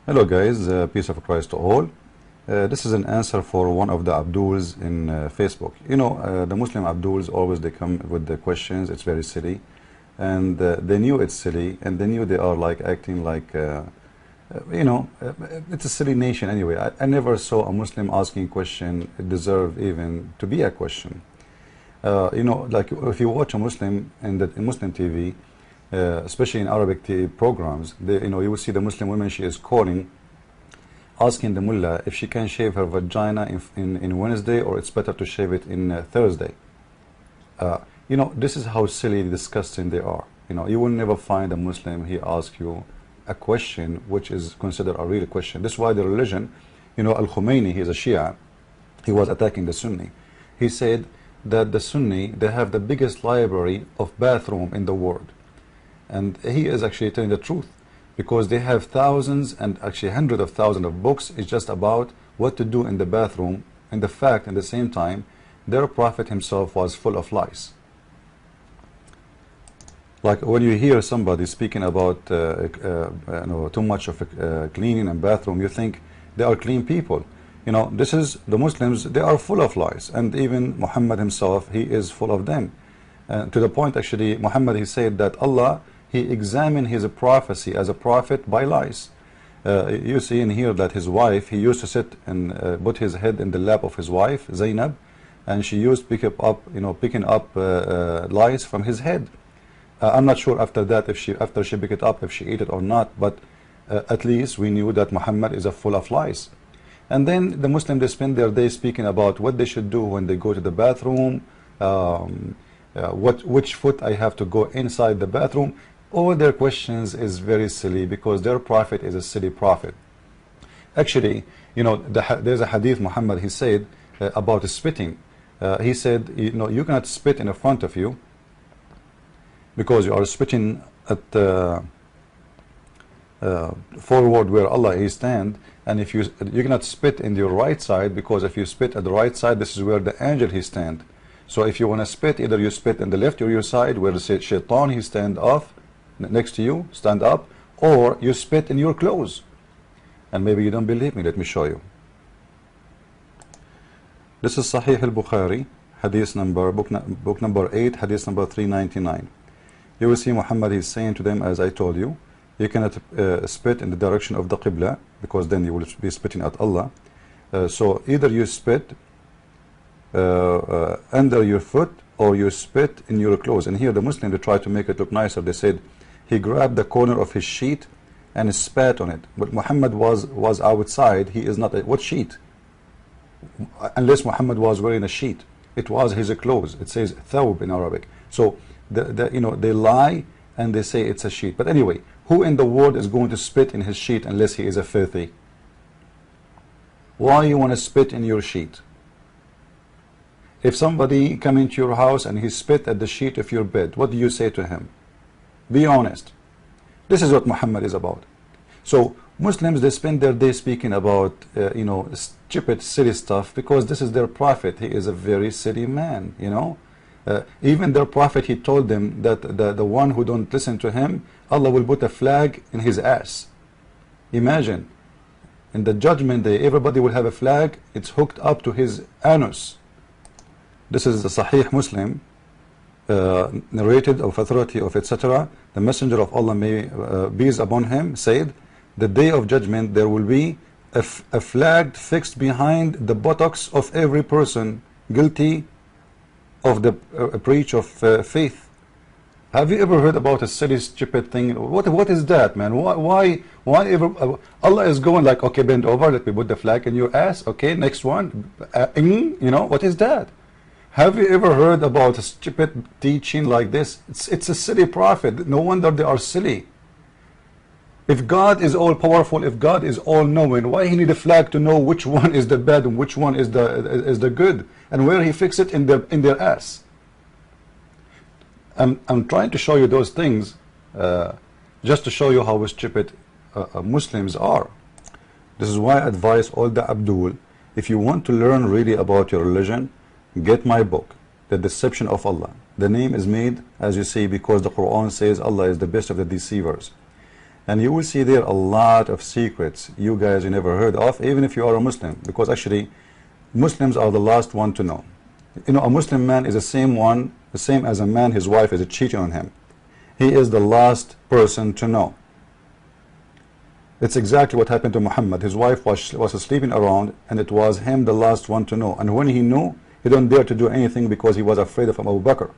Hello guys, peace of Christ to all. This is an answer for one of the Abduls in Facebook. You know, the Muslim Abduls always they come with the questions. It's very silly, and they knew it's silly, and they knew they are like acting like, it's a silly nation anyway. I never saw a Muslim asking question it deserve even to be a question. Like if you watch a Muslim in Muslim TV. Especially in Arabic programs, you will see the Muslim woman, she is calling, asking the mullah if she can shave her vagina in Wednesday, or it's better to shave it in Thursday. This is how silly, disgusting they are. You will never find a Muslim, he asks you a question which is considered a real question. This is why the religion, Al-Khomeini, he is a Shia, he was attacking the Sunni. He said that the Sunni, they have the biggest library of bathroom in the world. And he is actually telling the truth, because they have thousands and actually hundreds of thousands of books. It's just about what to do in the bathroom, and the fact at the same time their prophet himself was full of lies. Like when you hear somebody speaking about too much of cleaning and bathroom, you think they are clean people. This is the Muslims, they are full of lies, and even Muhammad himself, he is full of them. To the point, actually, Muhammad, he said that Allah, he examined his prophecy as a prophet by lies. You see in here that his wife, he used to sit and put his head in the lap of his wife, Zainab, and she used to picking up lies from his head. I'm not sure after that, after she picked it up, if she ate it or not, but at least we knew that Muhammad is full of lies. And then the Muslims, they spend their day speaking about what they should do when they go to the bathroom, which foot I have to go inside the bathroom. All their questions is very silly, because their prophet is a silly prophet. Actually, there's a hadith Muhammad, he said about spitting. He said, you cannot spit in the front of you, because you are spitting at forward where Allah he stand, and if you cannot spit in your right side, because if you spit at the right side, this is where the angel he stand. So if you want to spit, either you spit in the left or your side where the shaitan he stand off next to you, stand up, or you spit in your clothes. And maybe you don't believe me, let me show you. This is Sahih al-Bukhari, hadith number, book number 8, hadith number 399. You will see Muhammad is saying to them, as I told you, you cannot spit in the direction of the Qibla, because then you will be spitting at Allah. So either you spit under your foot, or you spit in your clothes. And here the Muslim, they try to make it look nicer. They said he grabbed the corner of his sheet and spat on it. But Muhammad was outside. He is not what sheet? Unless Muhammad was wearing a sheet, it was his clothes. It says thawb in Arabic. So they lie and they say it's a sheet. But anyway, who in the world is going to spit in his sheet unless he is a filthy? Why you want to spit in your sheet? If somebody come into your house and he spit at the sheet of your bed, what do you say to him? Be honest. This is what Muhammad is about. So Muslims, they spend their day speaking about stupid, silly stuff, because this is their prophet. He is a very silly man. Even their prophet, he told them that the one who don't listen to him, Allah will put a flag in his ass. Imagine, in the judgment day, everybody will have a flag. It's hooked up to his anus. This is the Sahih Muslim, narrated of authority of etc. The Messenger of Allah, may peace upon him, said, the day of judgment there will be a flag fixed behind the buttocks of every person guilty of the breach of faith. Have you ever heard about a silly, stupid thing? What is that, man? Why ever? Allah is going like, okay, bend over, let me put the flag in your ass. Okay, next one. What is that? Have you ever heard about a stupid teaching like this? It's a silly prophet. No wonder they are silly. If God is all powerful, if God is all knowing, why he need a flag to know which one is the bad and which one is the good, and where he fix it in their ass? I'm trying to show you those things just to show you how stupid Muslims are. This is why I advise all the Abdul, if you want to learn really about your religion, get my book, The Deception of Allah. The name is made, as you see, because the Quran says Allah is the best of the deceivers. And you will see there a lot of secrets you guys you never heard of, even if you are a Muslim, because actually Muslims are the last one to know. You know, a Muslim man is the same as a man his wife is cheating on him. He is the last person to know. It's exactly what happened to Muhammad. His wife was sleeping around, and it was him the last one to know. And when he knew, he don't dare to do anything because he was afraid of Abu Bakr.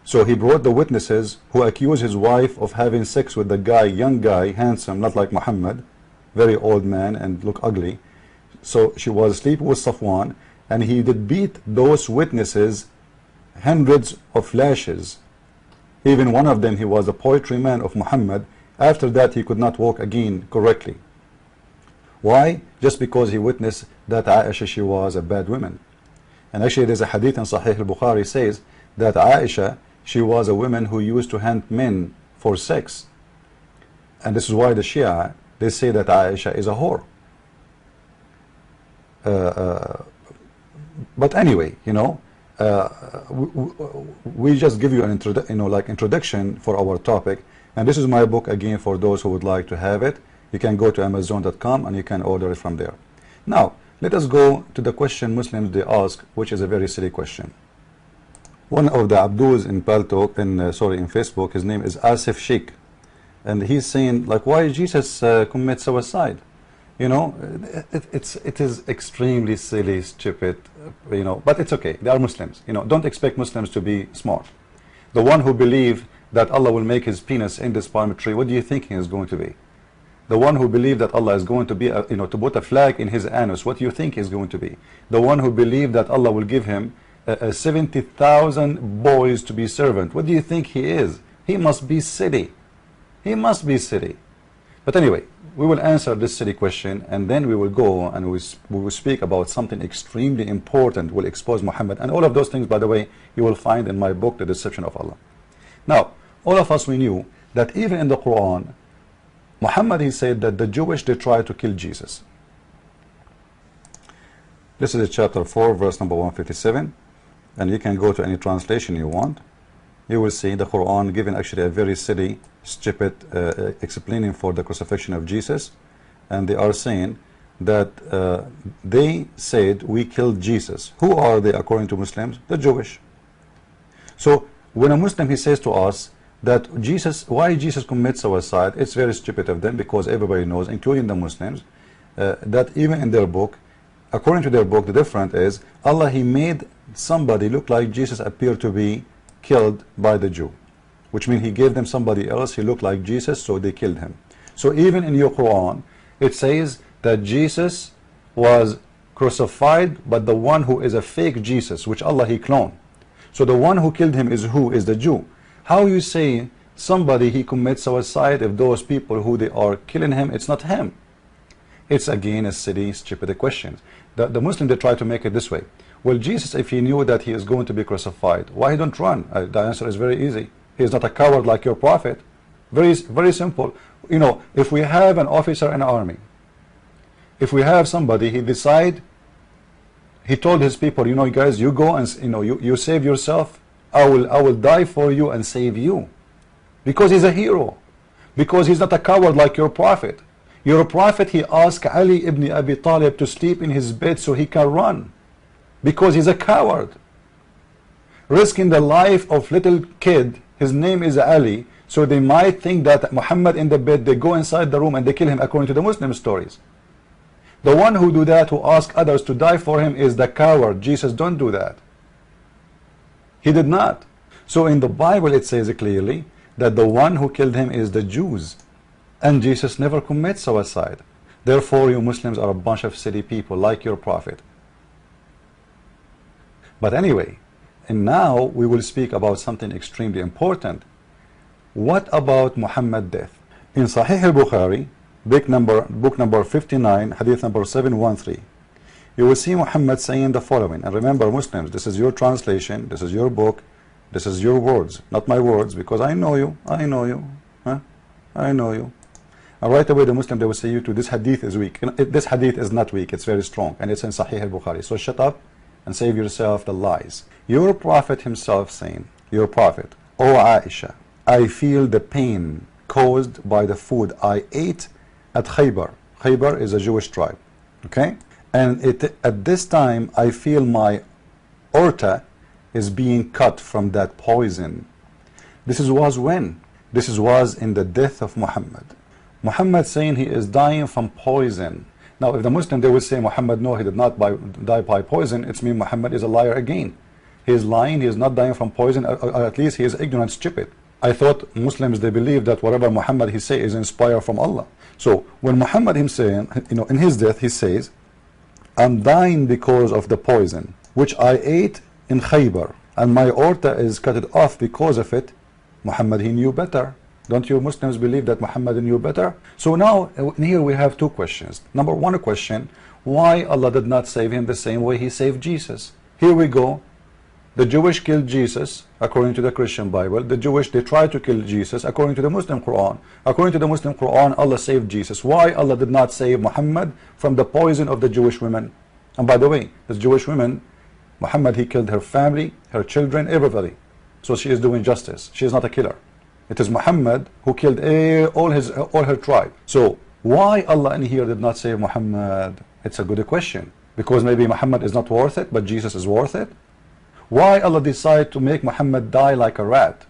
So he brought the witnesses who accused his wife of having sex with the guy, young guy, handsome, not like Muhammad, very old man and look ugly. So she was asleep with Safwan, and he did beat those witnesses hundreds of lashes. Even one of them, he was a poetry man of Muhammad. After that, he could not walk again correctly. Why? Just because he witnessed that Aisha, she was a bad woman. And actually there's a hadith in Sahih al-Bukhari says that Aisha, she was a woman who used to hunt men for sex. And this is why the Shia, they say that Aisha is a whore. But anyway, you know, we just give you an introduction for our topic. And this is my book again for those who would like to have it. You can go to Amazon.com and you can order it from there. Now, let us go to the question Muslims they ask, which is a very silly question. One of the Abduls in Paltalk, in Facebook, his name is Asif Sheikh, and he's saying, like, why Jesus commit suicide? You know, it is extremely silly, stupid, you know, but it's okay. They are Muslims. You know, don't expect Muslims to be smart. The one who believes that Allah will make his penis in this palm tree, what do you think he is going to be? The one who believes that Allah is going to be, to put a flag in his anus, what do you think he is going to be? The one who believes that Allah will give him 70,000 boys to be servant, what do you think he is? He must be silly. He must be silly. But anyway, we will answer this silly question, and then we will go and we will speak about something extremely important, will expose Muhammad. And all of those things, by the way, you will find in my book, The Deception of Allah. Now, all of us, we knew that even in the Quran, Muhammad, he said that the Jewish, they tried to kill Jesus. This is chapter 4, verse number 157. And you can go to any translation you want. You will see the Quran giving actually a very silly, stupid explaining for the crucifixion of Jesus. And they are saying that they said, we killed Jesus. Who are they according to Muslims? The Jewish. So when a Muslim, he says to us that Jesus, why Jesus commits suicide, it's very stupid of them, because everybody knows, including the Muslims, that even in their book, according to their book, the difference is Allah, he made somebody look like Jesus appear to be killed by the Jew, which means he gave them somebody else, he looked like Jesus, so they killed him. So even in your Quran, it says that Jesus was crucified, but the one who is a fake Jesus, which Allah, he cloned. So the one who killed him is who? Is the Jew. How you say somebody he commits suicide if those people who they are killing him, it's not him? It's again a silly, stupid question. The Muslim, they try to make it this way. Well, Jesus, if he knew that he is going to be crucified, why he don't run? The answer is very easy. He is not a coward like your prophet. Very, very simple. You know, if we have an officer in the army, if we have somebody, he decide, he told his people, you know, guys, you go and you save yourself. I will die for you and save you, because he's a hero, because he's not a coward like your prophet. Your prophet, he asked Ali ibn Abi Talib to sleep in his bed so he can run, because he's a coward, risking the life of little kid. His name is Ali, so they might think that Muhammad in the bed, they go inside the room and they kill him according to the Muslim stories. The one who do that, who ask others to die for him, is the coward. Jesus don't do that. He did not. So in the Bible it says clearly that the one who killed him is the Jews, and Jesus never commits suicide. Therefore you Muslims are a bunch of silly people like your prophet. But anyway, and now we will speak about something extremely important. What about Muhammad's death? In Sahih al-Bukhari, book number 59, hadith number 713, you will see Muhammad saying the following. And remember, Muslims, this is your translation, this is your book, this is your words, not my words, because I know you, I know you, I know you. And right away the Muslim, they will say you to this hadith is weak. This hadith is not weak, it's very strong, and it's in Sahih al-Bukhari. So shut up and save yourself the lies. Your prophet himself saying, your prophet, O Aisha, I feel the pain caused by the food I ate at Khaybar. Khaybar is a Jewish tribe, okay? And at this time, I feel my aorta is being cut from that poison. This was when? This was in the death of Muhammad. Muhammad saying he is dying from poison. Now, if the Muslim, they would say, Muhammad, no, he did not die by poison. It's mean Muhammad is a liar again. He is lying, he is not dying from poison, or at least he is ignorant, stupid. I thought Muslims, they believe that whatever Muhammad he say is inspired from Allah. So when Muhammad himself, in his death, he says, I'm dying because of the poison which I ate in Khaybar, and my aorta is cut off because of it. Muhammad, he knew better. Don't you Muslims believe that Muhammad knew better? So now here we have two questions. Number one question, why Allah did not save him the same way he saved Jesus? Here we go. The Jewish killed Jesus according to the Christian Bible. The Jewish, they tried to kill Jesus according to the Muslim Quran. According to the Muslim Quran, Allah saved Jesus. Why Allah did not save Muhammad from the poison of the Jewish women? And by the way, the Jewish women, Muhammad, he killed her family, her children, everybody. So she is doing justice. She is not a killer. It is Muhammad who killed all her tribe. So why Allah in here did not save Muhammad? It's a good question. Because maybe Muhammad is not worth it, but Jesus is worth it. Why Allah decided to make Muhammad die like a rat?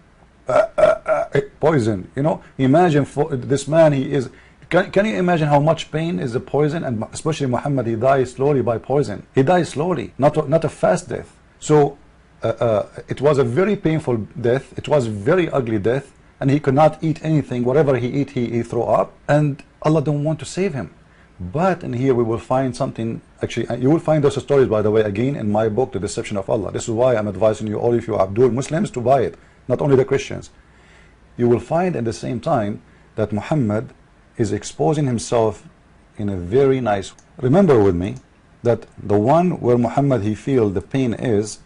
Poison, imagine for this man, he is, can you imagine how much pain is the poison? And especially Muhammad, he dies slowly by poison. He dies slowly, not a fast death. So it was a very painful death. It was a very ugly death, and he could not eat anything. Whatever he eat, he threw up, and Allah don't want to save him. But in here we will find something. Actually, you will find those stories, by the way, again in my book, The Deception of Allah. This is why I'm advising you, all of you Abdul Muslims, to buy it, not only the Christians. You will find at the same time that Muhammad is exposing himself in a very nice way. Remember with me that the one where Muhammad he feel the pain is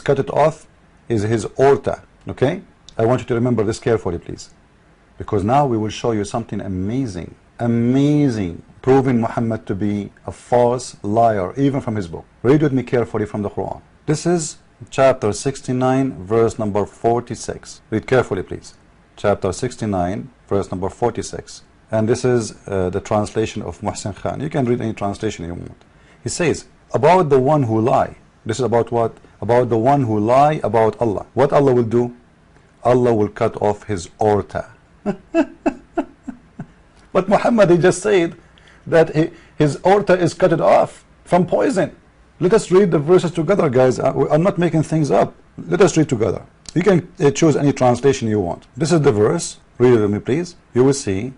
cut it off, is his aorta. Okay, I want you to remember this carefully, please, because now we will show you something amazing, proving Muhammad to be a false liar, even from his book. Read with me carefully from the Quran. This is chapter 69, verse number 46. Read carefully, please. Chapter 69, verse number 46. And this is the translation of Muhsin Khan. You can read any translation you want. He says, about the one who lie. This is about what? About the one who lie about Allah. What Allah will do? Allah will cut off his aorta. But Muhammad, he just said that his aorta is cut off from poison. Let us read the verses together, guys. I'm not making things up. Let us read together. You can choose any translation you want. This is the verse. Read it with me, please. You will see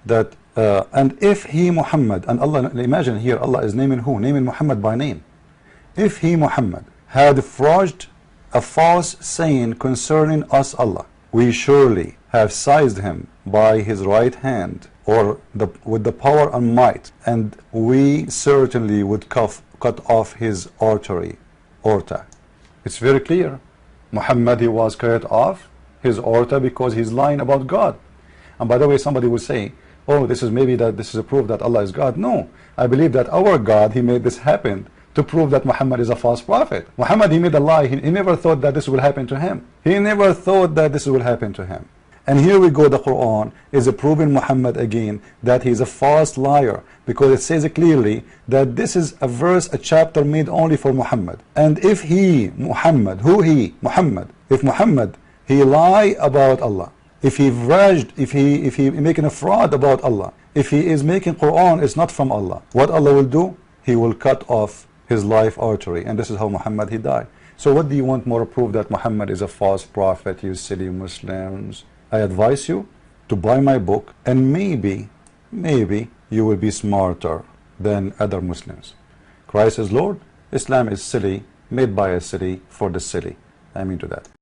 that and if he Muhammad, and Allah, imagine here Allah is naming who? Naming Muhammad by name. If he Muhammad had forged a false saying concerning us Allah, we surely have seized him by his right hand, or with the power and might, and we certainly would cut off his aorta. It's very clear. Muhammad, he was cut off his aorta because he's lying about God. And by the way, somebody will say, oh, this is a proof that Allah is God. No, I believe that our God, he made this happen to prove that Muhammad is a false prophet. Muhammad, he made a lie. He never thought that this will happen to him. He never thought that this will happen to him. And here we go, the Quran is proving Muhammad again that he's a false liar, because it says clearly that this is a verse, a chapter made only for Muhammad. And if he, Muhammad, if Muhammad, he lie about Allah, if he verged, if he making a fraud about Allah, if he is making Quran, it's not from Allah, what Allah will do? He will cut off his life artery, and this is how Muhammad he died. So what do you want more proof that Muhammad is a false prophet, you silly Muslims? I advise you to buy my book, and maybe you will be smarter than other Muslims. Christ is Lord, Islam is silly, made by a silly, for the silly. I mean to that.